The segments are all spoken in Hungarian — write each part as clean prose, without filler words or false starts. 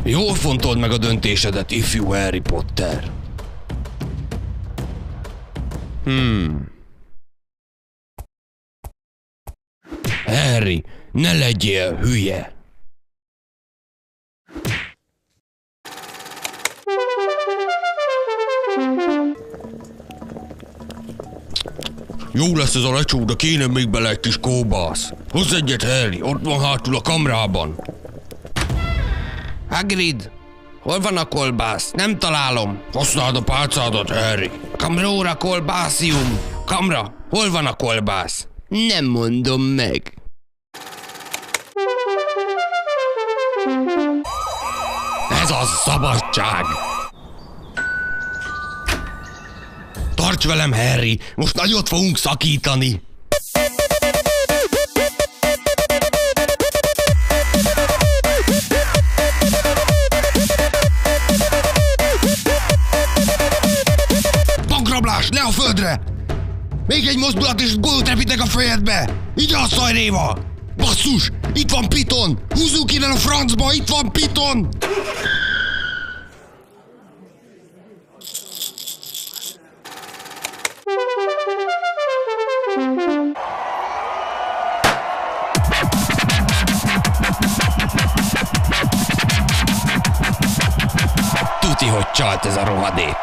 Jól fontold meg a döntésedet, ifjú Harry Potter. Harry, ne legyél hülye! Jó lesz ez a lecsó, de kéne még bele egy kis kóbász. Hozz egyet, Harry, ott van hátul a kamrában. Hagrid, hol van a kolbász? Nem találom. Használd a pálcádat, Harry. Kamróra kolbászium. Kamra, hol van a kolbász? Nem mondom meg. Ez a szabadság! Tarts velem, Harry! Most nagyot fogunk szakítani! Bankrablás! Le a földre! Még egy mozdulat és gólt repítek a fejedbe! Ide a szajréva! Basszus! Itt van Piton! Húzzuk innen a francba! Itt van Piton! Tuti, hogy csalt ez a rohadék.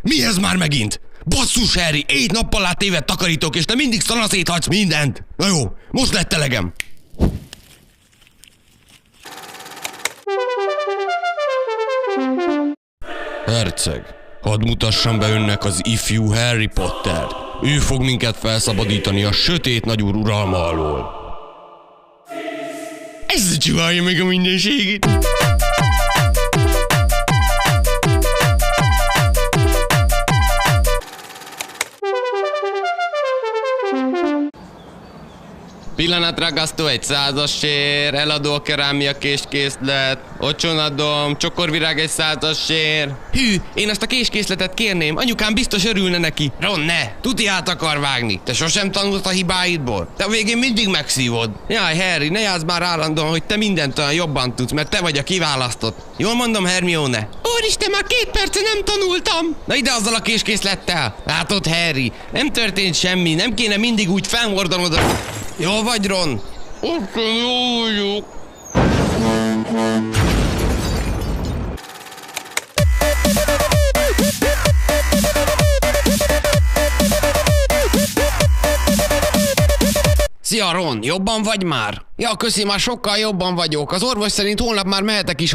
Mi ez már megint? Basszus, Harry, éjt-nappal átévet takarítok, és te mindig szanaszéthagysz mindent. Na jó, most lett elegem. Herceg, hadd mutassam be önnek az ifjú Harry Pottert. Ő fog minket felszabadítani a sötét nagyúr uralma alól. Ez csinálja meg a mindenségét. Pillanatragasztó egy 100-as sér, eladó a kerámia késkészlet, ocsonadom, csokorvirág egy 100-as sér. Hű, én azt a késkészletet kérném, anyukám biztos örülne neki. Ron, ne, tuti át akar vágni, te sosem tanulsz a hibáidból, te a végén mindig megszívod. Jaj, Harry, ne játsz már állandóan, hogy te mindent olyan jobban tudsz, mert te vagy a kiválasztott. Jól mondom, Hermione? Úristen, már 2 perce nem tanultam! Na ide azzal a késkészlettel! Látod, Harry, nem történt semmi, nem kéne mindig úgy felhordanod a... Jól vagy, Ron? Jó vagyok. Szia, Ron, jobban vagy már? Ja, köszi, már sokkal jobban vagyok. Az orvos szerint holnap már mehetek is